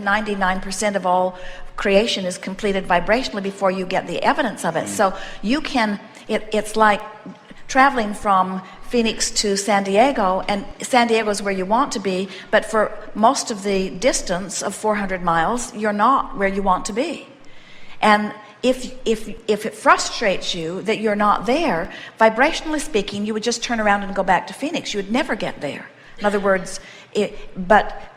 99% of all creation is completed vibrationally before you get the evidence of it. So you can, it's like traveling from Phoenix to San Diego, and San Diego is where you want to be, but for most of the distance of 400 miles, you're not where you want to be. And if it frustrates you that you're not there, vibrationally speaking, you would just turn around and go back to Phoenix. You would never get there. In other words, but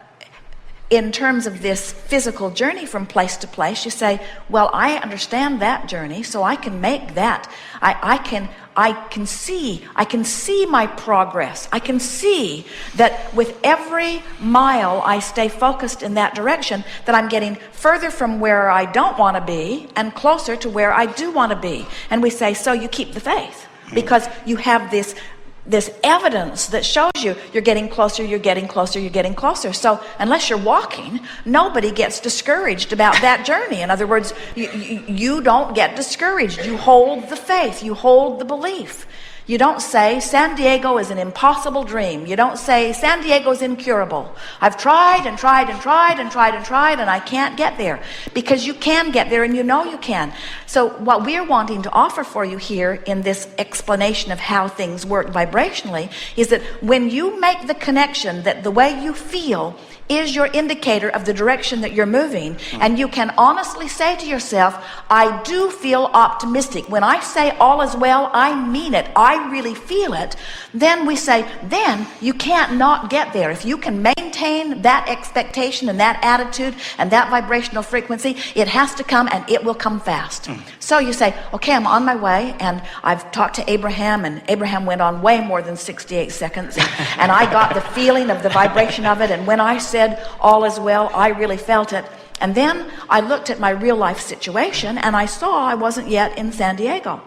in terms of this physical journey from place to place, you say, well, I understand that journey, so I can make that. I can see my progress. I can see that with every mile I stay focused in that direction, that I'm getting further from where I don't want to be and closer to where I do want to be. And we say, so you keep the faith, because you have this evidence that shows you're getting closer, you're getting closer, you're getting closer. So unless you're walking, nobody gets discouraged about that journey. In other words, you don't get discouraged. You hold the faith, you hold the belief. You don't say San Diego is an impossible dream. You don't say San Diego is incurable. I've tried and tried and tried and tried and tried and I can't get there. Because you can get there, and you know you can. So what we're wanting to offer for you here in this explanation of how things work vibrationally is that when you make the connection that the way you feel is your indicator of the direction that you're moving, and you can honestly say to yourself, I do feel optimistic. When I say all is well, I mean it. I really feel it. Then we say, then you can't not get there. If you can maintain that expectation and that attitude and that vibrational frequency, it has to come, and it will come fast. So you say, okay, I'm on my way, and I've talked to Abraham, and Abraham went on way more than 68 seconds, and I got the feeling of the vibration of it, and when I said all is well, I really felt it. And then I looked at my real life situation, and I saw I wasn't yet in San Diego.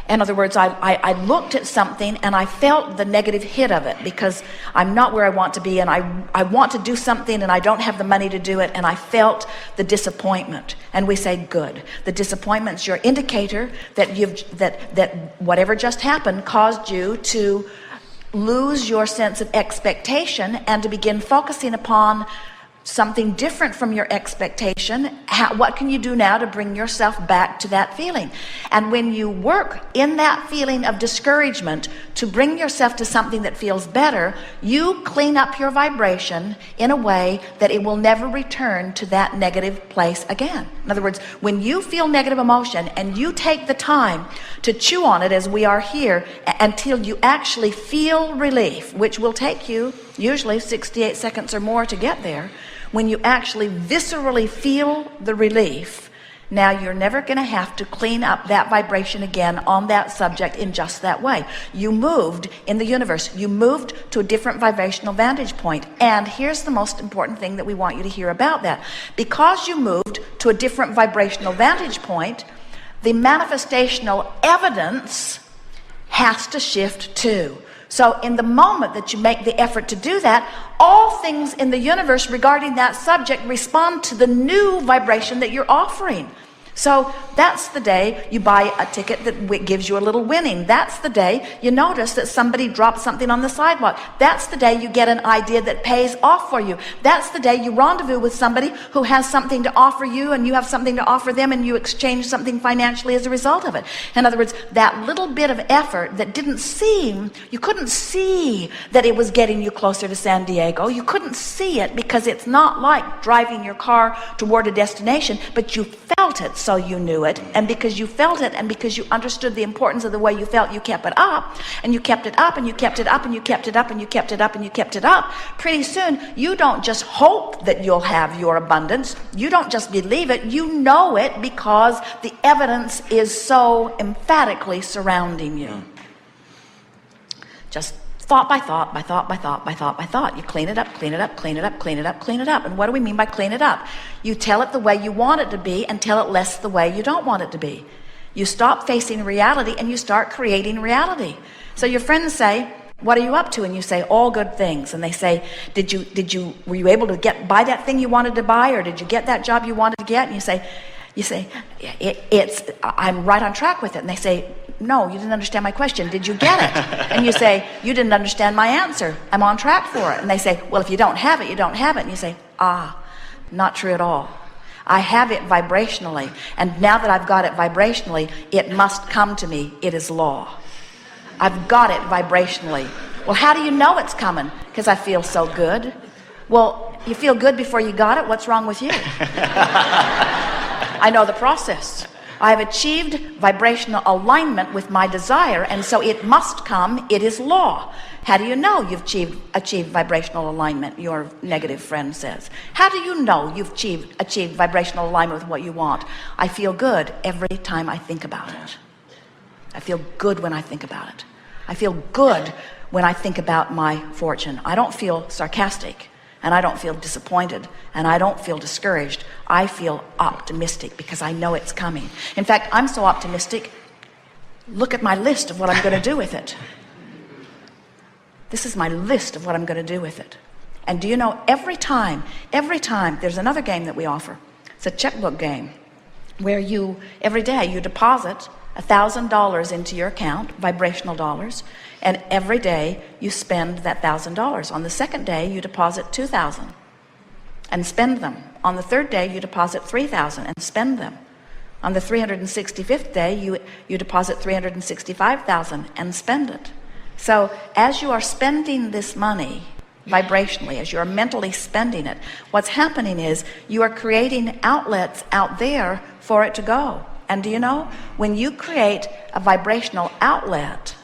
In other words, I looked at something and I felt the negative hit of it, because I'm not where I want to be, and I want to do something and I don't have the money to do it, and I felt the disappointment. And we say, good. The disappointment's your indicator that that whatever just happened caused you to lose your sense of expectation and to begin focusing upon something different from your expectation. What can you do now to bring yourself back to that feeling? And when you work in that feeling of discouragement to bring yourself to something that feels better, you clean up your vibration in a way that it will never return to that negative place again. In other words, when you feel negative emotion and you take the time to chew on it, as we are here, until you actually feel relief, which will take you usually 68 seconds or more to get there. When you actually viscerally feel the relief, now you're never going to have to clean up that vibration again on that subject in just that way. You moved in the universe. You moved to a different vibrational vantage point. And here's the most important thing that we want you to hear about that. Because you moved to a different vibrational vantage point, the manifestational evidence has to shift too. So in the moment that you make the effort to do that, all things in the universe regarding that subject respond to the new vibration that you're offering. So that's the day you buy a ticket that gives you a little winning. That's the day you notice that somebody dropped something on the sidewalk. That's the day you get an idea that pays off for you. That's the day you rendezvous with somebody who has something to offer you, and you have something to offer them, and you exchange something financially as a result of it. In other words, that little bit of effort that you couldn't see that it was getting you closer to San Diego. You couldn't see it because it's not like driving your car toward a destination, but you felt it. So you knew it, and because you felt it, and because you understood the importance of the way you felt, you kept it up, and you kept it up, and you kept it up, and you kept it up, and you kept it up, and you kept it up. Pretty soon, you don't just hope that you'll have your abundance. You don't just believe it. You know it, because the evidence is so emphatically surrounding you. Just thought by thought, by thought, by thought, by thought, by thought. You clean it up, clean it up, clean it up, clean it up, clean it up. And what do we mean by clean it up? You tell it the way you want it to be, and tell it less the way you don't want it to be. You stop facing reality and you start creating reality. So your friends say, what are you up to? And you say, all good things. And they say, were you able to buy that thing you wanted to buy, or did you get that job you wanted to get? And you say, I'm right on track with it. And they say, no, you didn't understand my question. Did you get it? And you say, you didn't understand my answer. I'm on track for it. And they say, well, if you don't have it, you don't have it. And you say, not true at all. I have it vibrationally. And now that I've got it vibrationally, it must come to me. It is law. I've got it vibrationally. Well, how do you know it's coming? Because I feel so good. Well, you feel good before you got it. What's wrong with you? I know the process. I have achieved vibrational alignment with my desire, and so it must come. It is law. How do you know you've achieved vibrational alignment? Your negative friend says. How do you know you've achieved vibrational alignment with what you want? I feel good every time I think about it. I feel good when I think about it. I feel good when I think about my fortune. I don't feel sarcastic, and I don't feel disappointed, and I don't feel discouraged. I feel optimistic because I know it's coming. In fact, I'm so optimistic, look at my list of what I'm going to do with it. This is my list of what I'm going to do with it. And do you know, every time, there's another game that we offer. It's a checkbook game where every day you deposit $1,000 into your account, vibrational dollars, and every day you spend that $1,000. On the second day, you deposit $2,000 and spend them. On the third day, you deposit $3,000 and spend them. On the 365th day, you deposit $365,000 and spend it. So as you are spending this money vibrationally, as you are mentally spending it, what's happening is you are creating outlets out there for it to go. And do you know, when you create a vibrational outlet,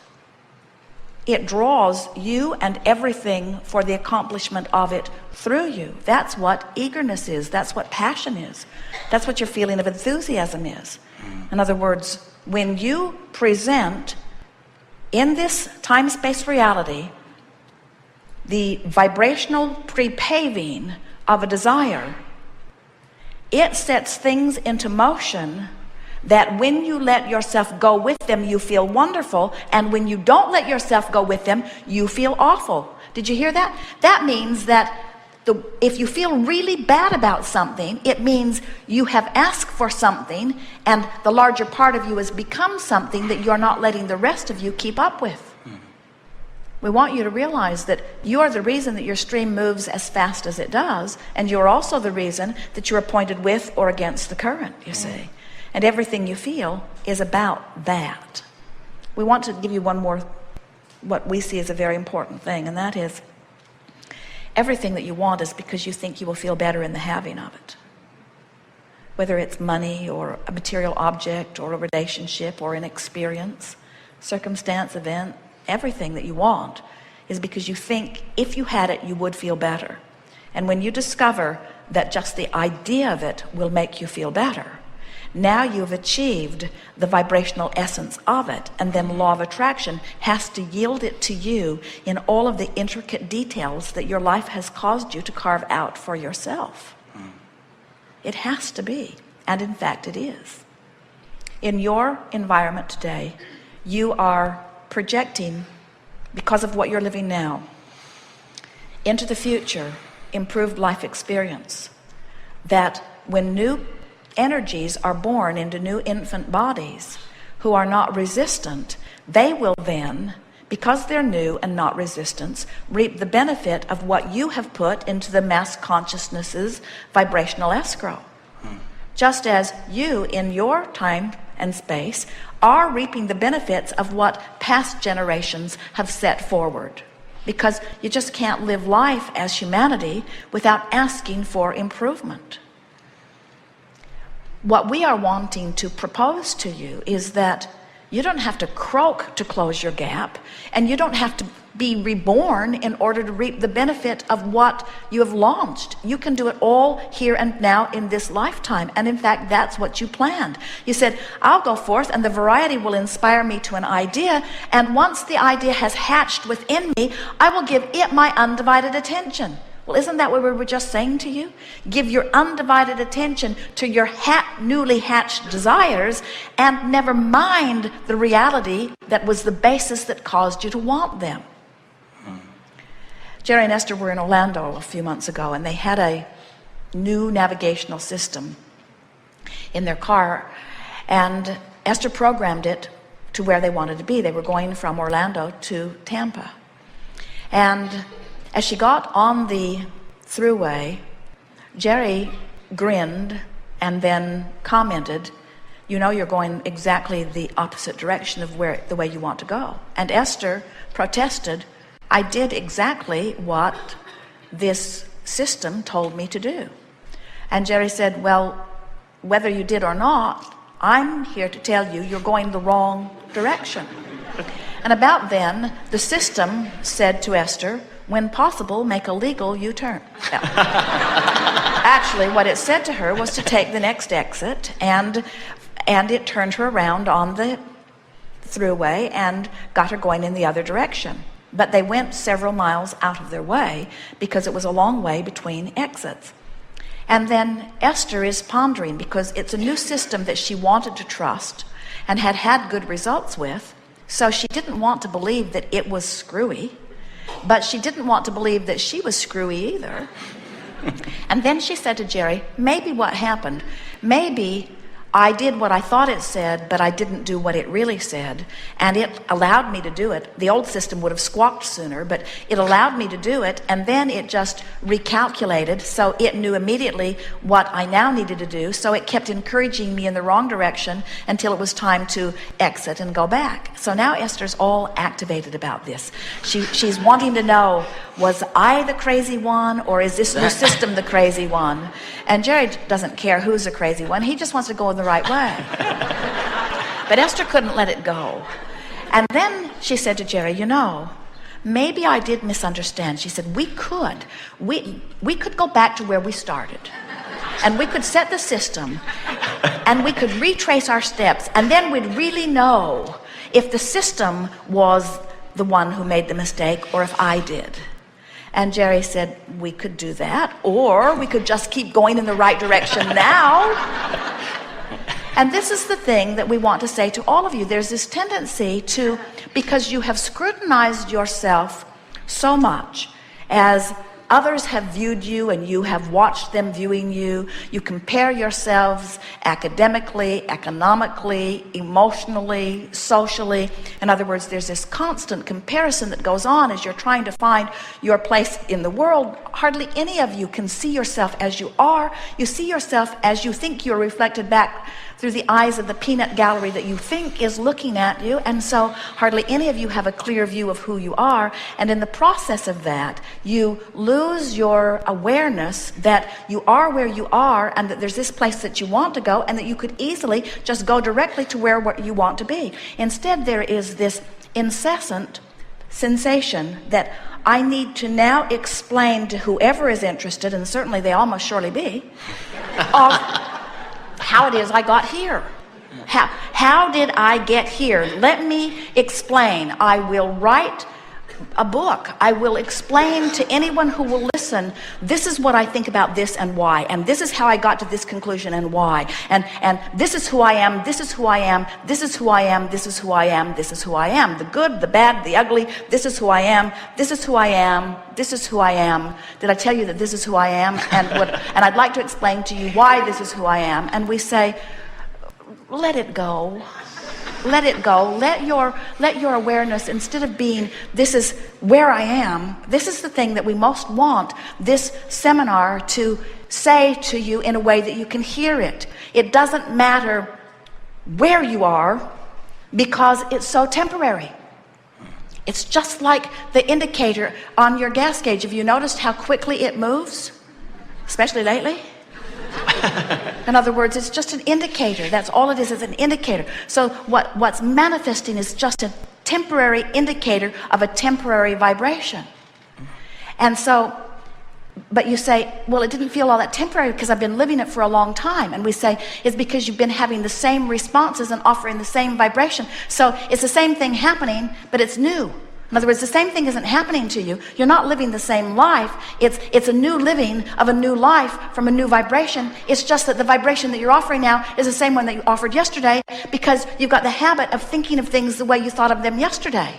it draws you and everything for the accomplishment of it through you. That's what eagerness is. That's what passion is. That's what your feeling of enthusiasm is. In other words, when you present in this time-space reality the vibrational pre-paving of a desire, it sets things into motion that when you let yourself go with them, you feel wonderful, and when you don't let yourself go with them, you feel awful. Did you hear that? That means that if you feel really bad about something, it means you have asked for something, and the larger part of you has become something that you're not letting the rest of you keep up with. We want you to realize that you are the reason that your stream moves as fast as it does, and you're also the reason that you're pointed with or against the current, you see. And everything you feel is about that. We want to give you one more, what we see as a very important thing, and that is everything that you want is because you think you will feel better in the having of it. Whether it's money or a material object or a relationship or an experience, circumstance, event, everything that you want is because you think if you had it, you would feel better. And when you discover that just the idea of it will make you feel better, now you've achieved the vibrational essence of it, and then law of attraction has to yield it to you in all of the intricate details that your life has caused you to carve out for yourself. It has to be, and in fact it is. In your environment today, you are projecting, because of what you're living now, into the future, improved life experience, that when new energies are born into new infant bodies who are not resistant, they will then, because they're new and not resistant, reap the benefit of what you have put into the mass consciousness's vibrational escrow. Just as you, in your time and space, are reaping the benefits of what past generations have set forward. Because you just can't live life as humanity without asking for improvement. What we are wanting to propose to you is that you don't have to croak to close your gap, and you don't have to be reborn in order to reap the benefit of what you have launched. You can do it all here and now in this lifetime, and in fact that's what you planned. You said, I'll go forth and the variety will inspire me to an idea, and once the idea has hatched within me, I will give it my undivided attention. Well, isn't that what we were just saying to you? Give your undivided attention to your newly hatched desires, and never mind the reality that was the basis that caused you to want them. Jerry and Esther were in Orlando a few months ago, and they had a new navigational system in their car, and Esther programmed it to where they wanted to be. They were going from Orlando to Tampa. And as she got on the thruway, Jerry grinned and then commented, you know, you're going exactly the opposite direction of the way you want to go. And Esther protested, I did exactly what this system told me to do. And Jerry said, well, whether you did or not, I'm here to tell you you're going the wrong direction. And about then, the system said to Esther, when possible, make a legal U-turn. Now, actually, what it said to her was to take the next exit, and it turned her around on the thruway and got her going in the other direction. But they went several miles out of their way because it was a long way between exits. And then Esther is pondering, because it's a new system that she wanted to trust and had had good results with. So she didn't want to believe that it was screwy, but she didn't want to believe that she was screwy either. And then she said to Jerry, maybe what happened, maybe I did what I thought it said, but I didn't do what it really said, and it allowed me to do it. The old system would have squawked sooner, but it allowed me to do it, and then it just recalculated, so it knew immediately what I now needed to do, so it kept encouraging me in the wrong direction until it was time to exit and go back. So now Esther's all activated about this. She's wanting to know, was I the crazy one, or is this new system the crazy one? And Jerry doesn't care who's the crazy one. He just wants to go in the right way. But Esther couldn't let it go. And then she said to Jerry, you know, maybe I did misunderstand. She said, we could go back to where we started, and we could set the system, and we could retrace our steps, and then we'd really know if the system was the one who made the mistake or if I did. And Jerry said, we could do that, or we could just keep going in the right direction now. And this is the thing that we want to say to all of you. There's this tendency to, because you have scrutinized yourself so much as others have viewed you and you have watched them viewing you, you compare yourselves academically, economically, emotionally, socially. In other words, there's this constant comparison that goes on as you're trying to find your place in the world. Hardly any of you can see yourself as you are. You see yourself as you think you're reflected back through the eyes of the peanut gallery that you think is looking at you, and so hardly any of you have a clear view of who you are. And in the process of that, you lose your awareness that you are where you are, and that there's this place that you want to go, and that you could easily just go directly to where you want to be. Instead, there is this incessant sensation that I need to now explain to whoever is interested, and certainly they all must surely be, of how it is I got here. How did I get here? Let me explain. I will write a book. I will explain to anyone who will listen, this is what I think about this and why, and this is how I got to this conclusion and why, and this is who I am, this is who I am, this is who I am, this is who I am, this is who I am, the good, the bad, the ugly, this is who I am, this is who I am, this is who I am. Did I tell you that this is who I am? And I'd like to explain to you why this is who I am. And we say, let it go. Let it go. Let your awareness, instead of being, this is where I am, this is the thing that we most want this seminar to say to you in a way that you can hear it. It doesn't matter where you are, because it's so temporary. It's just like the indicator on your gas gauge. Have you noticed how quickly it moves? Especially lately? In other words, it's just an indicator. That's all it is an indicator. So what's manifesting is just a temporary indicator of a temporary vibration. And so, but you say, well, it didn't feel all that temporary because I've been living it for a long time. And we say, it's because you've been having the same responses and offering the same vibration. So it's the same thing happening, but it's new. In other words, the same thing isn't happening to you. You're not living the same life. It's a new living of a new life from a new vibration. It's just that the vibration that you're offering now is the same one that you offered yesterday, because you've got the habit of thinking of things the way you thought of them yesterday.